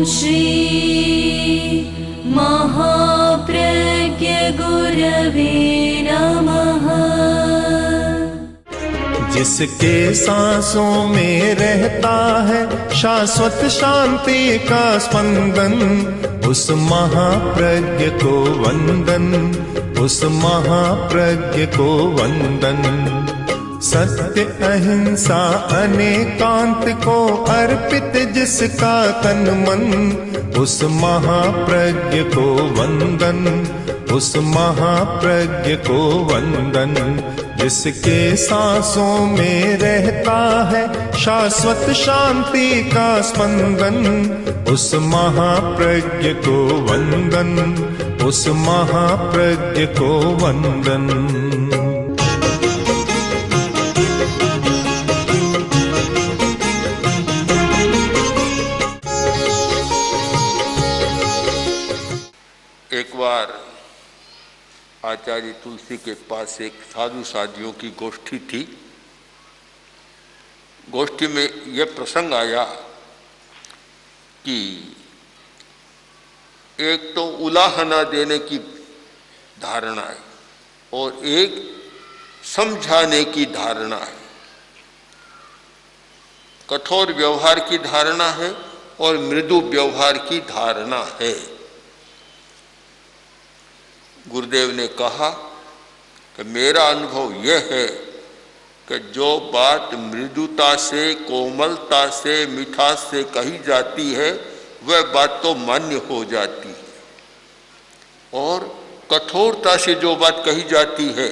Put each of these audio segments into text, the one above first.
श्री महाप्रज्ञ गुरवे नमः। जिसके सांसों में रहता है शाश्वत शांति का स्पंदन, उस महाप्रज्ञ को वंदन, उस महाप्रज्ञ को वंदन। सत्य अहिंसा अनेकांत को अर्पित जिसका तन मन, उस महाप्रज्ञ को वंदन, उस महाप्रज्ञ को वंदन। जिसके सांसों में रहता है शाश्वत शांति का स्पंदन, उस महाप्रज्ञ को वंदन, उस महाप्रज्ञ को वंदन। एक बार आचार्य तुलसी के पास एक साधु साधियों की गोष्ठी थी। गोष्ठी में यह प्रसंग आया कि एक तो उलाहना देने की धारणा है और एक समझाने की धारणा है। कठोर व्यवहार की धारणा है और मृदु व्यवहार की धारणा है। गुरुदेव ने कहा कि मेरा अनुभव यह है कि जो बात मृदुता से, कोमलता से, मिठास से कही जाती है वह बात तो मान्य हो जाती है, और कठोरता से जो बात कही जाती है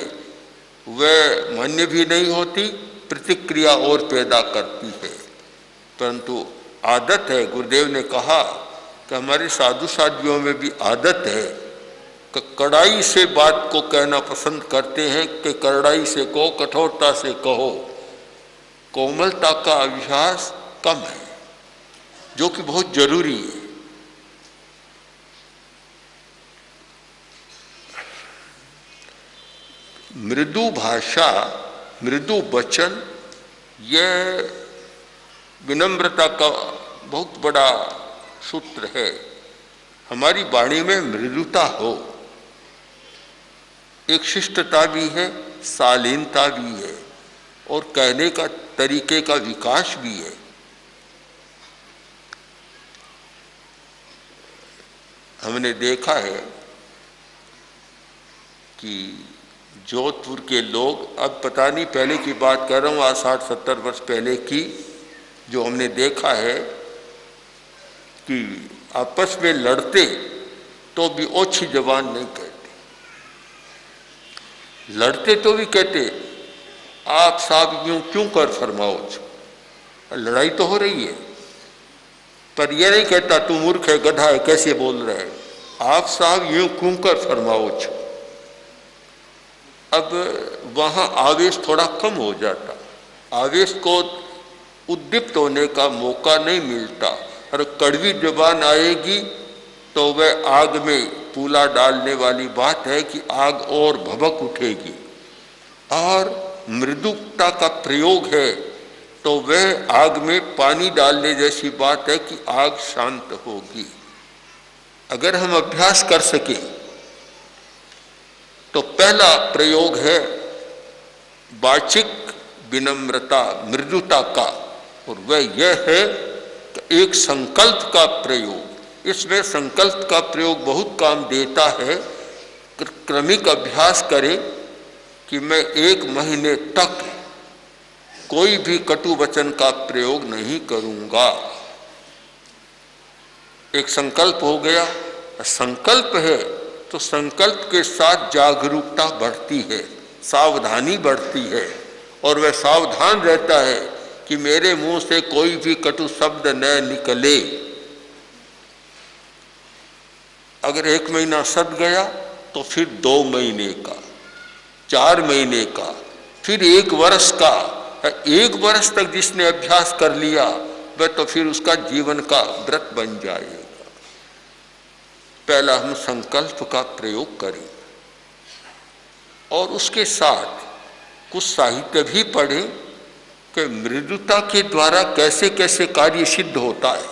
वह मान्य भी नहीं होती, प्रतिक्रिया और पैदा करती है। परंतु आदत है, गुरुदेव ने कहा कि हमारे साधु साधियों में भी आदत है कि कड़ाई से बात को कहना पसंद करते हैं कि कड़ाई से कहो, कठोरता से कहो। कोमलता का अभ्यास कम है, जो कि बहुत जरूरी है। मृदु भाषा, मृदु वचन, यह विनम्रता का बहुत बड़ा सूत्र है। हमारी वाणी में मृदुता हो, एक शिष्टता भी है, शालीनता भी है, और कहने का तरीके का विकास भी है। हमने देखा है कि जोधपुर के लोग, अब पता नहीं पहले की बात कर रहा हूँ, आज 60-70 वर्ष पहले की, जो हमने देखा है कि आपस में लड़ते तो भी ओछी जबान नहीं कहते, लड़ते तो भी कहते आप साहब यूं क्यों कर फरमाओ छो। लड़ाई तो हो रही है, पर यह नहीं कहता तू मूर्ख है, गधा है, कैसे बोल रहे है, आप साहब यूं क्यों कर फरमाओ छो। अब वहां आवेश थोड़ा कम हो जाता, आवेश को उद्दीप्त होने का मौका नहीं मिलता, और कड़वी जबान आएगी तो वह आग में पूला डालने वाली बात है कि आग और भभक उठेगी। और मृदुता का प्रयोग है तो वह आग में पानी डालने जैसी बात है कि आग शांत होगी। अगर हम अभ्यास कर सके तो पहला प्रयोग है वाचिक विनम्रता, मृदुता का, और वह यह है कि एक संकल्प का प्रयोग। इसमें संकल्प का प्रयोग बहुत काम देता है। क्रमिक अभ्यास करें कि मैं 1 महीने तक कोई भी कटु वचन का प्रयोग नहीं करूंगा। एक संकल्प हो गया। संकल्प है तो संकल्प के साथ जागरूकता बढ़ती है, सावधानी बढ़ती है, और वह सावधान रहता है कि मेरे मुंह से कोई भी कटु शब्द न निकले। अगर 1 महीना सद गया तो फिर 2 महीने का, 4 महीने का, फिर 1 वर्ष का। 1 वर्ष तक जिसने अभ्यास कर लिया वह तो फिर उसका जीवन का व्रत बन जाएगा। पहला हम संकल्प का प्रयोग करें और उसके साथ कुछ साहित्य भी पढ़ें कि मृदुता के द्वारा कैसे कैसे कार्य सिद्ध होता है।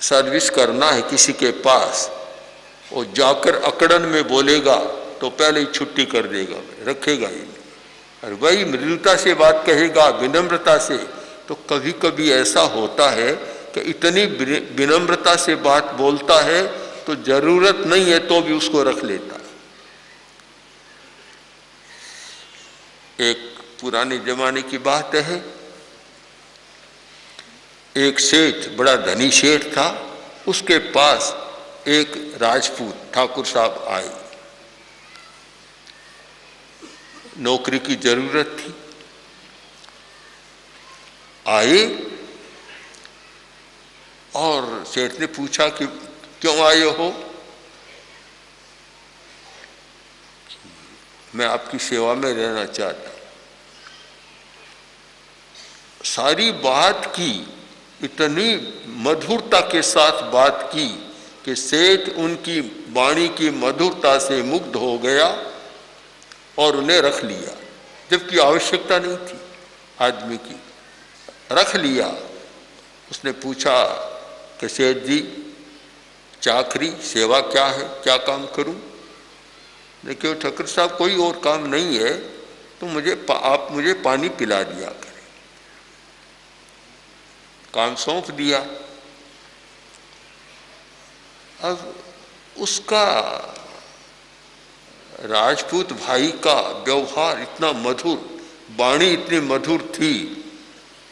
सर्विस करना है किसी के पास, और जाकर अकड़न में बोलेगा तो पहले ही छुट्टी कर देगा, रखेगा ही नहीं। और वही मृदुता से बात कहेगा, विनम्रता से, तो कभी कभी ऐसा होता है कि इतनी विनम्रता से बात बोलता है तो जरूरत नहीं है तो भी उसको रख लेता है। एक पुराने जमाने की बात है, एक सेठ, बड़ा धनी सेठ था, उसके पास एक राजपूत ठाकुर साहब आए। नौकरी की जरूरत थी, आए और सेठ ने पूछा कि क्यों आए हो? मैं आपकी सेवा में रहना चाहता हूं। सारी बात की, इतनी मधुरता के साथ बात की कि सेठ उनकी वाणी की मधुरता से मुग्ध हो गया और उन्हें रख लिया, जबकि आवश्यकता नहीं थी आदमी की, रख लिया। उसने पूछा कि सेठ जी, चाकरी सेवा क्या है, क्या काम करूं? देखिए ठाकुर साहब, कोई और काम नहीं है तो आप मुझे पानी पिला दिया करें। काम सौंप दिया। अब उसका राजपूत भाई का व्यवहार इतना मधुर, वाणी इतनी मधुर थी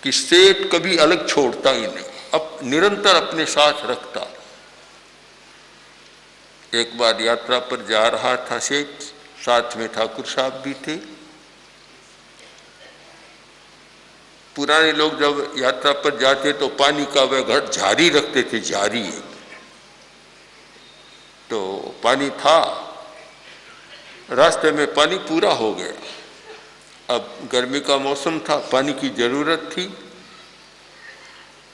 कि सेठ कभी अलग छोड़ता ही नहीं, अब निरंतर अपने साथ रखता। एक बार यात्रा पर जा रहा था सेठ, साथ में ठाकुर साहब भी थे। पुराने लोग जब यात्रा पर जाते तो पानी का वह घट जारी रखते थे, जारी। तो पानी था, रास्ते में पानी पूरा हो गया। अब गर्मी का मौसम था, पानी की जरूरत थी।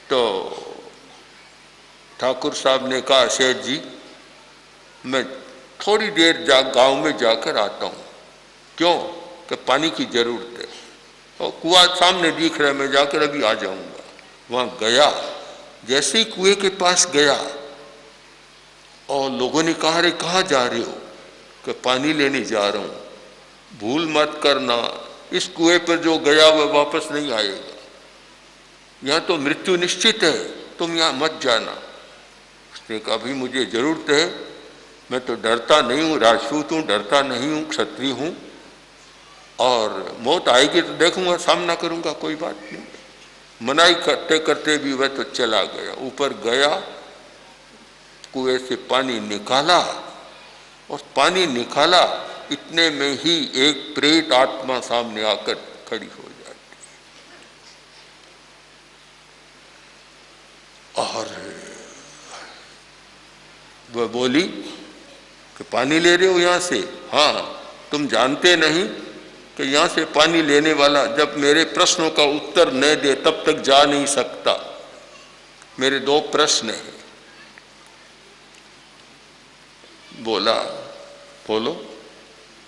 तो ठाकुर साहब ने कहा, सेठ जी मैं थोड़ी देर गांव में जाकर आता हूँ। क्यों? कि पानी की जरूरत है, और कुआं सामने दिख रहा है, मैं जाकर अभी आ जाऊंगा। वहां गया, जैसे ही कुएं के पास गया और लोगों ने कहा, अरे कहाँ जा रहे हो? कि पानी लेने जा रहा हूँ। भूल मत करना, इस कुएं पर जो गया वह वापस नहीं आएगा, यहाँ तो मृत्यु निश्चित है, तुम यहाँ मत जाना। उसने कहा, अभी मुझे जरूरत है, मैं तो डरता नहीं हूँ, राजपूत हूँ, डरता नहीं हूँ, क्षत्रिय हूँ, और मौत आएगी तो देखूंगा, सामना करूंगा, कोई बात नहीं। मनाई करते करते भी वह तो चला गया। ऊपर गया, कुएं से पानी निकाला, और पानी निकाला, इतने में ही एक प्रेत आत्मा सामने आकर खड़ी हो जाती और वह बोली कि पानी ले रहे हो यहाँ से? हाँ। तुम जानते नहीं कि यहाँ से पानी लेने वाला जब मेरे प्रश्नों का उत्तर न दे तब तक जा नहीं सकता। मेरे 2 प्रश्न हैं। बोलो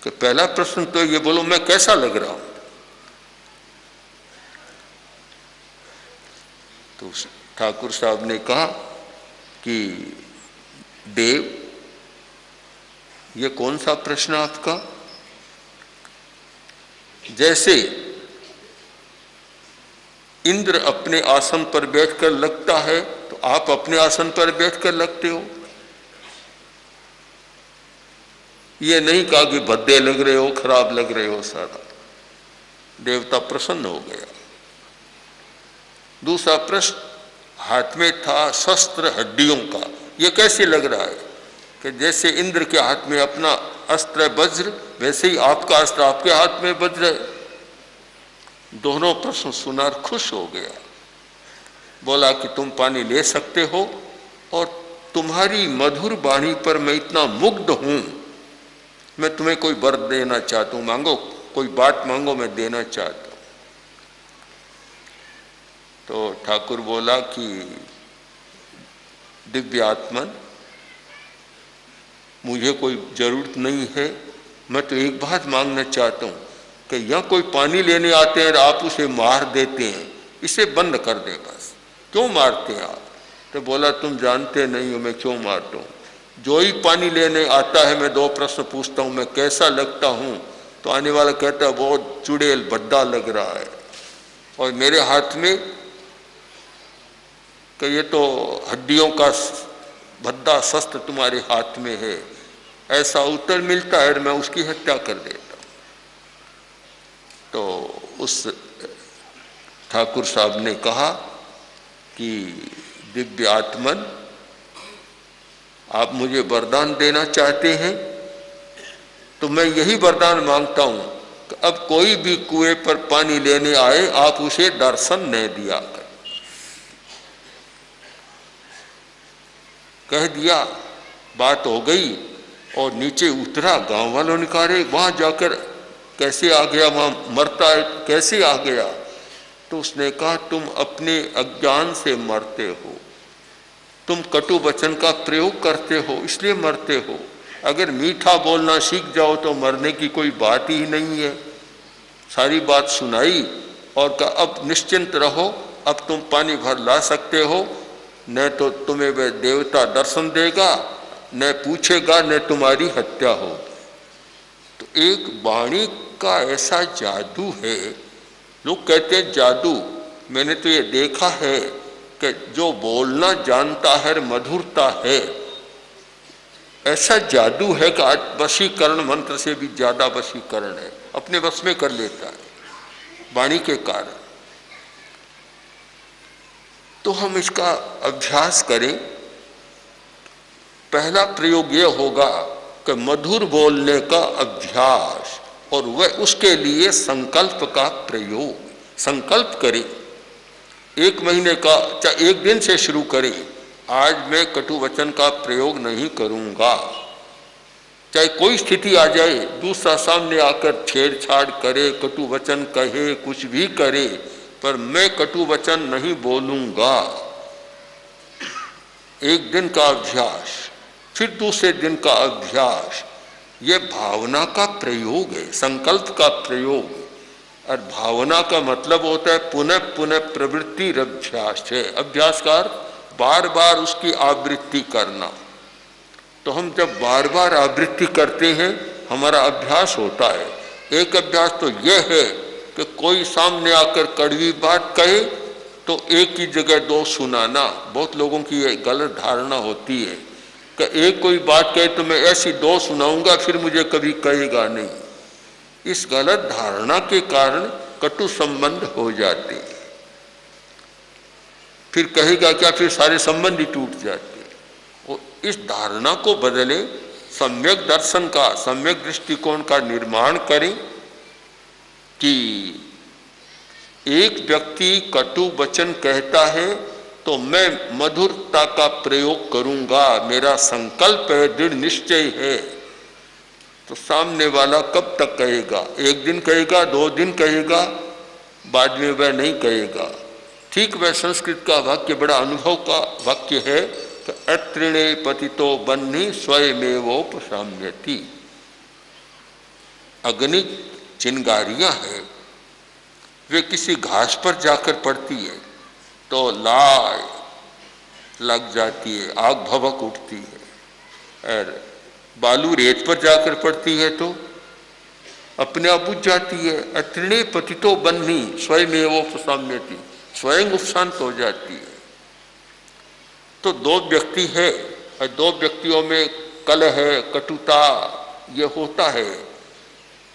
कि पहला प्रश्न तो ये बोलो, मैं कैसा लग रहा हूं? तो ठाकुर साहब ने कहा कि देव, ये कौन सा प्रश्न आपका? जैसे इंद्र अपने आसन पर बैठकर लगता है तो आप अपने आसन पर बैठकर लगते हो। ये नहीं कहा कि भद्दे लग रहे हो, खराब लग रहे हो। सारा देवता प्रसन्न हो गया। दूसरा प्रश्न, हाथ में था शस्त्र हड्डियों का, ये कैसे लग रहा है? कि जैसे इंद्र के हाथ में अपना अस्त्र वज्र, वैसे ही आपका अस्त्र आपके हाथ में वज्र है। दोनों प्रश्न सुनार खुश हो गया। बोला कि तुम पानी ले सकते हो, और तुम्हारी मधुर वाणी पर मैं इतना मुग्ध हूं, मैं तुम्हें कोई वर देना चाहता हूं, मांगो, कोई बात मांगो, मैं देना चाहता हूं। तो ठाकुर बोला कि दिव्य आत्मन, मुझे कोई जरूरत नहीं है, मैं तो एक बात मांगना चाहता हूं कि यहाँ कोई पानी लेने आते हैं और आप उसे मार देते हैं, इसे बंद कर दें बस। क्यों मारते हैं आप? तो बोला तुम जानते नहीं हो मैं क्यों मारता हूँ। जो ही पानी लेने आता है मैं 2 प्रश्न पूछता हूँ, मैं कैसा लगता हूँ, तो आने वाला कहता है बहुत चुड़ैल भद्दा लग रहा है, और मेरे हाथ में कि ये तो हड्डियों का भद्दा शस्त्र तुम्हारे हाथ में है, ऐसा उत्तर मिलता है, मैं उसकी हत्या कर देता। तो उस ठाकुर साहब ने कहा कि दिव्य आत्मन, आप मुझे वरदान देना चाहते हैं तो मैं यही वरदान मांगता हूं कि अब कोई भी कुएं पर पानी लेने आए आप उसे दर्शन न दिया कर। कह दिया, बात हो गई और नीचे उतरा। गांव वालों ने कहा रे वहां जाकर कैसे आ गया, वहां मरता है कैसे आ गया? तो उसने कहा तुम अपने अज्ञान से मरते हो, तुम कटु वचन का प्रयोग करते हो इसलिए मरते हो। अगर मीठा बोलना सीख जाओ तो मरने की कोई बात ही नहीं है। सारी बात सुनाई और कहा अब निश्चिंत रहो, अब तुम पानी भर ला सकते हो, न तो तुम्हें वह देवता दर्शन देगा, न पूछेगा, न तुम्हारी हत्या हो। तो एक वाणी का ऐसा जादू है। लोग कहते हैं जादू, मैंने तो ये देखा है कि जो बोलना जानता है मधुरता है, ऐसा जादू है कि आज वशीकरण मंत्र से भी ज्यादा वशीकरण है, अपने वश में कर लेता है वाणी के कारण। तो हम इसका अभ्यास करें। पहला प्रयोग यह होगा कि मधुर बोलने का अभ्यास, और वह उसके लिए संकल्प का प्रयोग। संकल्प करें, 1 महीने का चाहे 1 दिन से शुरू करें, आज मैं कटु वचन का प्रयोग नहीं करूंगा। चाहे कोई स्थिति आ जाए, दूसरा सामने आकर छेड़छाड़ करे, कटु वचन कहे, कुछ भी करे, पर मैं कटु वचन नहीं बोलूंगा। 1 दिन का अभ्यास, फिर दूसरे दिन का अभ्यास। यह भावना का प्रयोग है, संकल्प का प्रयोग। और भावना का मतलब होता है पुनः पुनः प्रवृत्ति अभ्यास है। अभ्यास का बार बार उसकी आवृत्ति करना। तो हम जब बार बार आवृत्ति करते हैं हमारा अभ्यास होता है। एक अभ्यास तो यह है कि कोई सामने आकर कड़वी बात कहे तो एक ही जगह 2 सुनाना। बहुत लोगों की ये गलत धारणा होती है कि एक कोई बात कहे तो मैं ऐसी 2 सुनाऊंगा फिर मुझे कभी कहेगा नहीं। इस गलत धारणा के कारण कटु संबंध हो जाते हैं। फिर कहेगा क्या, फिर सारे संबंध ही टूट जाते हैं। और इस धारणा को बदले, सम्यक दर्शन का, सम्यक दृष्टिकोण का निर्माण करें कि एक व्यक्ति कटु वचन कहता है तो मैं मधुरता का प्रयोग करूंगा, मेरा संकल्प है, दृढ़ निश्चय है। तो सामने वाला कब तक कहेगा? 1 दिन कहेगा, 2 दिन कहेगा, बाद में वह नहीं कहेगा। ठीक वह संस्कृत का वाक्य बड़ा अनुभव का वाक्य है कि अत्रिणे पतितो बन्ही स्वयमेवोपशाम्यति। अग्नि चिंगारियां हैं, वे किसी घास पर जाकर पड़ती है तो लाल लग जाती है, आग भभक उठती है। और बालू रेत पर जाकर पड़ती है तो अपने आप बुझ जाती है। अत्रिणे पतितो बन्ही स्वयमेवोपशाम्यति, स्वयं उपशांत हो जाती है। तो 2 व्यक्ति है और 2 व्यक्तियों में कलह है, कटुता ये होता है।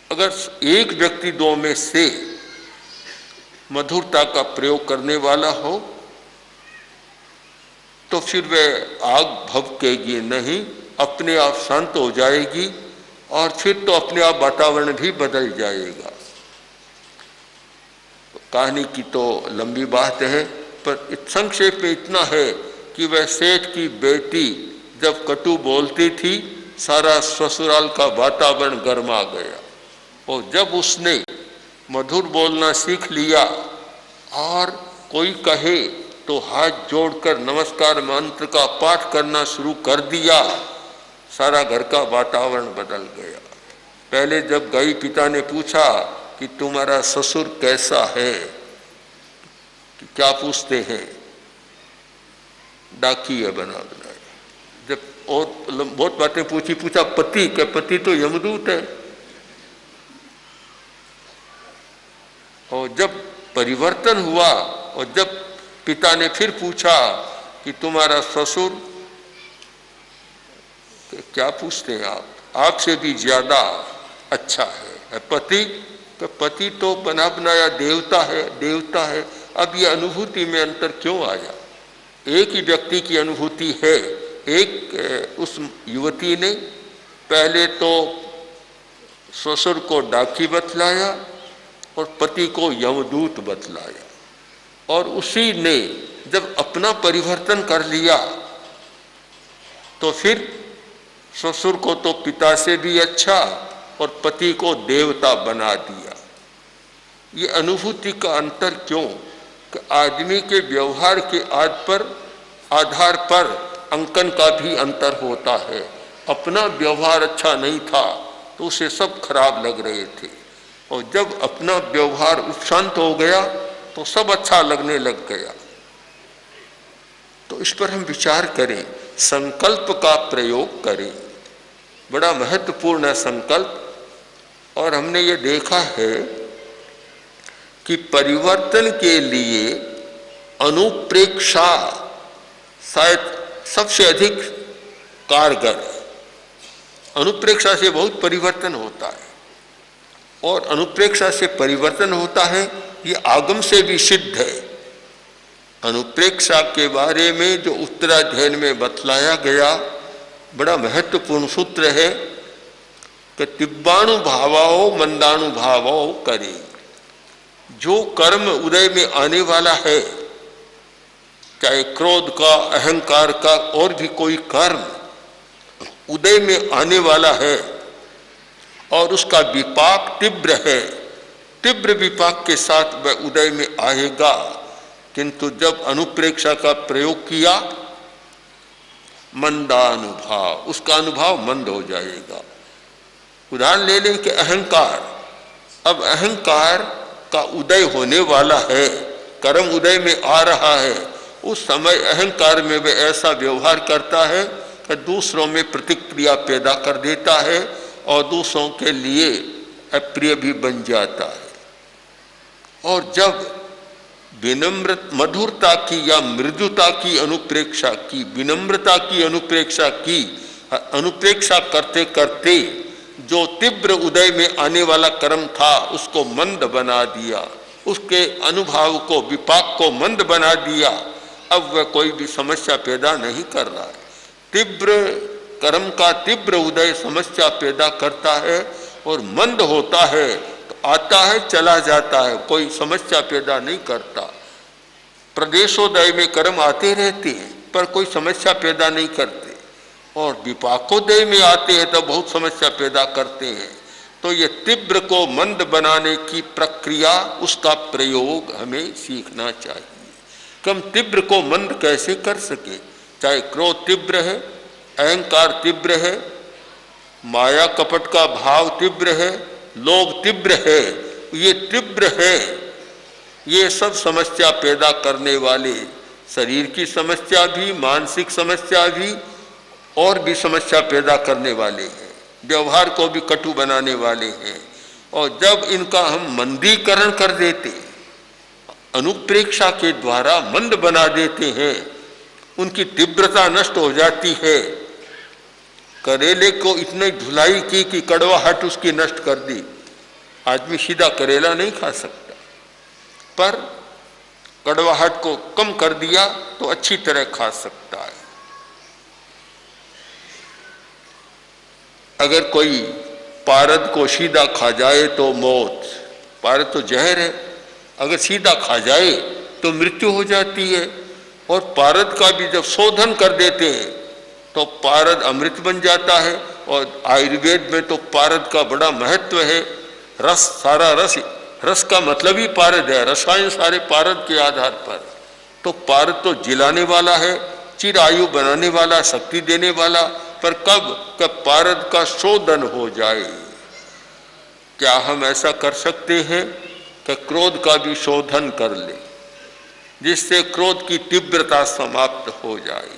अगर एक व्यक्ति 2 में से मधुरता का प्रयोग करने वाला हो तो फिर वह आग भभकेगी नहीं, अपने आप शांत हो जाएगी और फिर तो अपने आप वातावरण भी बदल जाएगा। कहानी की तो लंबी बात है, पर संक्षेप में इतना है कि वह सेठ की बेटी जब कटु बोलती थी सारा ससुराल का वातावरण गर्मा गया। और जब उसने मधुर बोलना सीख लिया और कोई कहे तो हाथ जोड़कर नमस्कार मंत्र का पाठ करना शुरू कर दिया, सारा घर का वातावरण बदल गया। पहले जब गई पिता ने पूछा कि तुम्हारा ससुर कैसा है, कि क्या पूछते हैं, डाकिया बना बनाया। जब और बहुत बातें पूछा पति के, पति तो यमदूत है। और जब परिवर्तन हुआ और जब पिता ने फिर पूछा कि तुम्हारा ससुर, क्या पूछते हैं आप, आपसे भी ज्यादा अच्छा है पति, तो पति तो बना बनाया देवता है, देवता है। अब ये अनुभूति में अंतर क्यों आया? एक ही व्यक्ति की अनुभूति है। एक उस युवती ने पहले तो ससुर को डाकी बतलाया और पति को यमदूत बतलाया, और उसी ने जब अपना परिवर्तन कर लिया तो फिर ससुर को तो पिता से भी अच्छा और पति को देवता बना दिया। ये अनुभूति का अंतर क्यों? कि आदमी के व्यवहार के आधार पर अंकन का भी अंतर होता है। अपना व्यवहार अच्छा नहीं था तो उसे सब खराब लग रहे थे, और जब अपना व्यवहार उपशांत हो गया तो सब अच्छा लगने लग गया। तो इस पर हम विचार करें, संकल्प का प्रयोग करें। बड़ा महत्वपूर्ण है संकल्प। और हमने ये देखा है कि परिवर्तन के लिए अनुप्रेक्षा शायद सबसे अधिक कारगर है। अनुप्रेक्षा से बहुत परिवर्तन होता है, और अनुप्रेक्षा से परिवर्तन होता है ये आगम से भी सिद्ध है। अनुप्रेक्षा के बारे में जो उत्तराध्ययन में बतलाया गया बड़ा महत्वपूर्ण सूत्र है कि तिब्बाणुभावो मंदानुभावो करे। जो कर्म उदय में आने वाला है, चाहे क्रोध का, अहंकार का, और भी कोई कर्म उदय में आने वाला है और उसका विपाक तीव्र है, तीव्र विपाक के साथ वह उदय में आएगा। किंतु जब अनुप्रेक्षा का प्रयोग किया, मंदानुभाव, उसका अनुभव मंद हो जाएगा। उदाहरण ले लें कि अहंकार, अब अहंकार का उदय होने वाला है, कर्म उदय में आ रहा है, उस समय अहंकार में वह ऐसा व्यवहार करता है कि दूसरों में प्रतिक्रिया पैदा कर देता है और दूसरों के लिए अप्रिय भी बन जाता है। और जब विनम्र मधुरता की या मृदुता की अनुप्रेक्षा की, विनम्रता की अनुप्रेक्षा की, अनुप्रेक्षा करते करते जो तीव्र उदय में आने वाला कर्म था उसको मंद बना दिया, उसके अनुभव को, विपाक को मंद बना दिया। अब वह कोई भी समस्या पैदा नहीं कर रहा है। तीव्र कर्म का तीव्र उदय समस्या पैदा करता है और मंद होता है तो आता है चला जाता है, कोई समस्या पैदा नहीं करता। प्रदेशोदय में कर्म आते रहते हैं पर कोई समस्या पैदा नहीं करते, और विपाकोदय में आते हैं तो बहुत समस्या पैदा करते हैं। तो ये तीव्र को मंद बनाने की प्रक्रिया, उसका प्रयोग हमें सीखना चाहिए कि हम तीव्र को मंद कैसे कर सके। चाहे क्रोध तीव्र है, अहंकार तीव्र है, माया कपट का भाव तीव्र है, लोभ तीव्र है, ये तीव्र है, ये सब समस्या पैदा करने वाले, शरीर की समस्या भी, मानसिक समस्या भी, और भी समस्या पैदा करने वाले हैं, व्यवहार को भी कटु बनाने वाले हैं। और जब इनका हम मंदीकरण कर देते, अनुप्रेक्षा के द्वारा मंद बना देते हैं, उनकी तीव्रता नष्ट हो जाती है। करेले को इतनी धुलाई की कि कड़वाहट उसकी नष्ट कर दी। आदमी सीधा करेला नहीं खा सकता, पर कड़वाहट को कम कर दिया तो अच्छी तरह खा सकता है। अगर कोई पारद को सीधा खा जाए तो मौत, पारद तो जहर है, अगर सीधा खा जाए तो मृत्यु हो जाती है। और पारद का भी जब शोधन कर देते हैं तो पारद अमृत बन जाता है। और आयुर्वेद में तो पारद का बड़ा महत्व है। रस, सारा रस का मतलब ही पारद है, रसायन सारे पारद के आधार पर। तो पारद तो जिलाने वाला है, चिर आयु बनाने वाला, शक्ति देने वाला, पर कब पारद का शोधन हो जाए। क्या हम ऐसा कर सकते हैं कि क्रोध का भी शोधन कर ले? जिससे क्रोध की तीव्रता समाप्त हो जाए,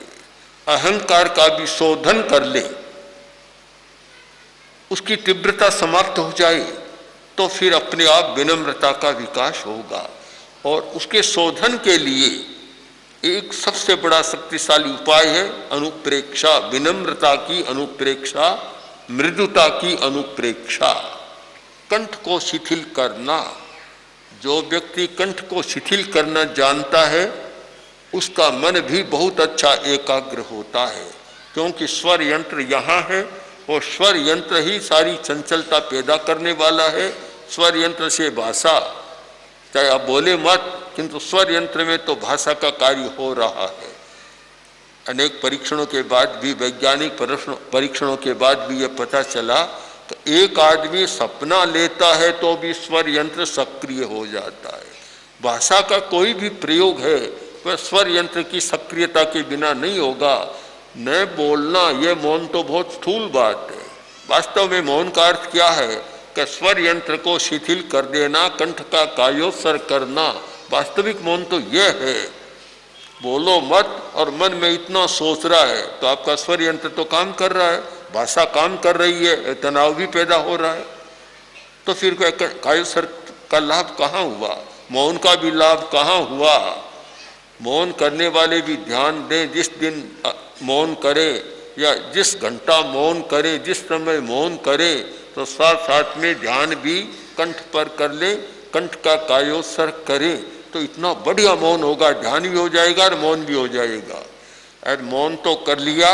अहंकार का भी शोधन कर ले, उसकी तीव्रता समाप्त हो जाए, तो फिर अपने आप विनम्रता का विकास होगा। और उसके शोधन के लिए एक सबसे बड़ा शक्तिशाली उपाय है अनुप्रेक्षा, विनम्रता की अनुप्रेक्षा, मृदुता की अनुप्रेक्षा, कंठ को शिथिल करना। जो व्यक्ति कंठ को शिथिल करना जानता है उसका मन भी बहुत अच्छा एकाग्र होता है, क्योंकि स्वर यंत्र यहाँ है और स्वर यंत्र ही सारी चंचलता पैदा करने वाला है। स्वर यंत्र से भाषा, चाहे आप बोले मत, किंतु स्वर यंत्र में तो भाषा का कार्य हो रहा है। अनेक परीक्षणों के बाद भी, वैज्ञानिक परीक्षणों के बाद भी यह पता चला तो एक आदमी सपना लेता है तो भी स्वर यंत्र सक्रिय हो जाता है। भाषा का कोई भी प्रयोग है वह स्वर यंत्र की सक्रियता के बिना नहीं होगा। न बोलना, यह मौन तो बहुत स्थूल बात है। वास्तव में मौन का अर्थ क्या है कि स्वर यंत्र को शिथिल कर देना, कंठ का कायोत्सर्ग करना। वास्तविक मौन तो यह है, बोलो मत और मन में इतना सोच रहा है तो आपका स्वर यंत्र तो काम कर रहा है, भाषा काम कर रही है, तनाव भी पैदा हो रहा है। तो फिर कायोत्सर्ग का लाभ कहाँ हुआ, मौन का भी लाभ कहाँ हुआ। मौन करने वाले भी ध्यान दें, जिस दिन मौन करे या जिस घंटा मौन करे, जिस समय मौन करे, तो साथ साथ में ध्यान भी कंठ पर कर ले, कंठ का कायोत्सर्ग करे, तो इतना बढ़िया मौन होगा, ध्यान भी हो जाएगा और मौन भी हो जाएगा। और मौन तो कर लिया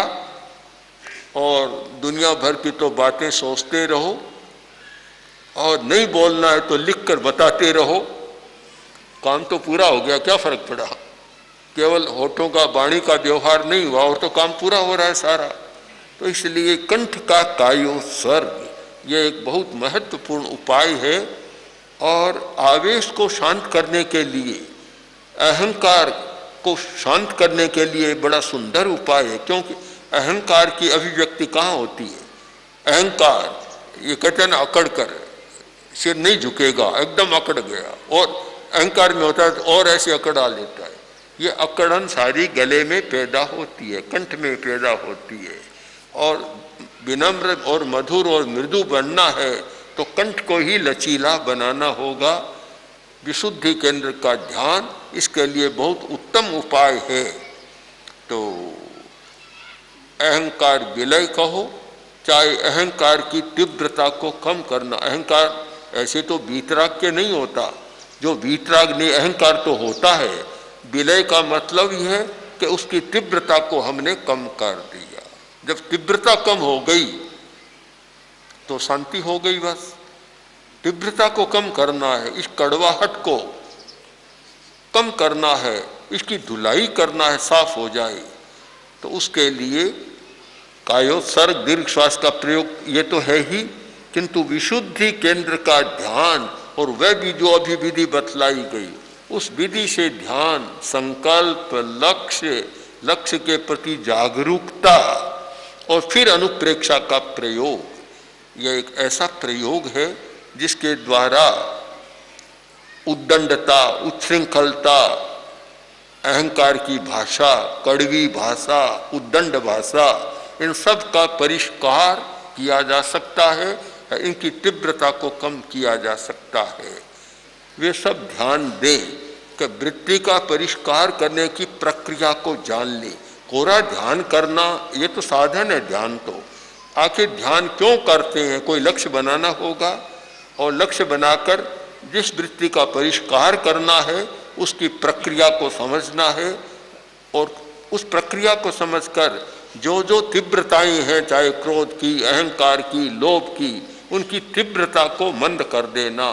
और दुनिया भर की तो बातें सोचते रहो, और नहीं बोलना है तो लिख कर बताते रहो, काम तो पूरा हो गया, क्या फर्क पड़ा। केवल होठों का, वाणी का व्यवहार नहीं हुआ और तो काम पूरा हो रहा है सारा। तो इसलिए कंठ का कायोत्सर्ग ये एक बहुत महत्वपूर्ण उपाय है। और आवेश को शांत करने के लिए, अहंकार को शांत करने के लिए बड़ा सुंदर उपाय है, क्योंकि अहंकार की अभिव्यक्ति कहाँ होती है। अहंकार ये कहते हैं ना, अकड़ कर, सिर नहीं झुकेगा, एकदम अकड़ गया, और अहंकार में होता है तो और ऐसे अकड़ा लेता है। ये अकड़न सारी गले में पैदा होती है, कंठ में पैदा होती है। और विनम्र और मधुर और मृदु बनना है तो कंठ को ही लचीला बनाना होगा। विशुद्धि केंद्र का ध्यान इसके लिए बहुत उत्तम उपाय है। तो अहंकार विलय कहो, चाहे अहंकार की तीव्रता को कम करना। अहंकार ऐसे तो वीतराग नहीं होता, जो वीतराग ने अहंकार तो होता है। विलय का मतलब यह है कि उसकी तीव्रता को हमने कम कर दिया। जब तीव्रता कम हो गई तो शांति हो गई। बस तीव्रता को कम करना है, इस कड़वाहट को कम करना है, इसकी धुलाई करना है, साफ हो जाए। तो उसके लिए कायोत्सर्ग, दीर्घ श्वास का प्रयोग ये तो है ही, किंतु विशुद्धि केंद्र का ध्यान, और वह भी जो अभी विधि बतलाई गई, उस विधि से ध्यान, संकल्प, लक्ष्य के प्रति जागरूकता, और फिर अनुप्रेक्षा का प्रयोग। यह एक ऐसा प्रयोग है जिसके द्वारा उद्दंडता, उच्छृंखलता, अहंकार की भाषा, कड़वी भाषा, उद्दंड भाषा, इन सब का परिष्कार किया जा सकता है, इनकी तीव्रता को कम किया जा सकता है। वे सब ध्यान दें कि वृत्ति का परिष्कार करने की प्रक्रिया को जान लें। कोरा ध्यान करना ये तो साधन है ध्यान तो। आखिर ध्यान क्यों करते हैं, कोई लक्ष्य बनाना होगा, और लक्ष्य बनाकर जिस वृत्ति का परिष्कार करना है उसकी प्रक्रिया को समझना है, और उस प्रक्रिया को समझकर जो जो तीव्रताएं हैं, चाहे क्रोध की, अहंकार की, लोभ की, उनकी तीव्रता को मंद कर देना।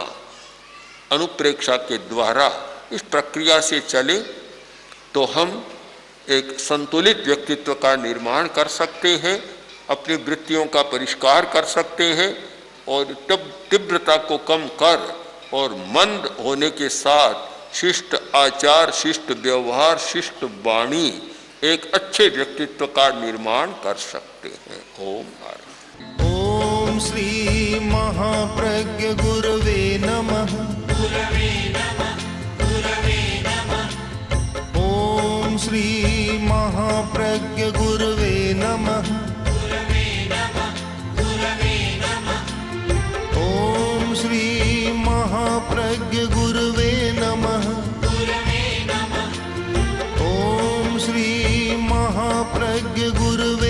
अनुप्रेक्षा के द्वारा इस प्रक्रिया से चले तो हम एक संतुलित व्यक्तित्व का निर्माण कर सकते हैं, अपनी वृत्तियों का परिष्कार कर सकते हैं, और तब तीव्रता को कम कर और मंद होने के साथ शिष्ट आचार, शिष्ट व्यवहार, शिष्ट वाणी, एक अच्छे व्यक्तित्व का निर्माण कर सकते हैं। ओम नारायण। ओम श्री महाप्रज्ञ गुरवे नमः। गुरवे नमः, गुरवे नमः। श्री महाप्रज्ञ गुरवे नमः। ओम श्री महाप्रज्ञ गुरवे नमः। ओम श्री महाप्रज्ञ गुरवे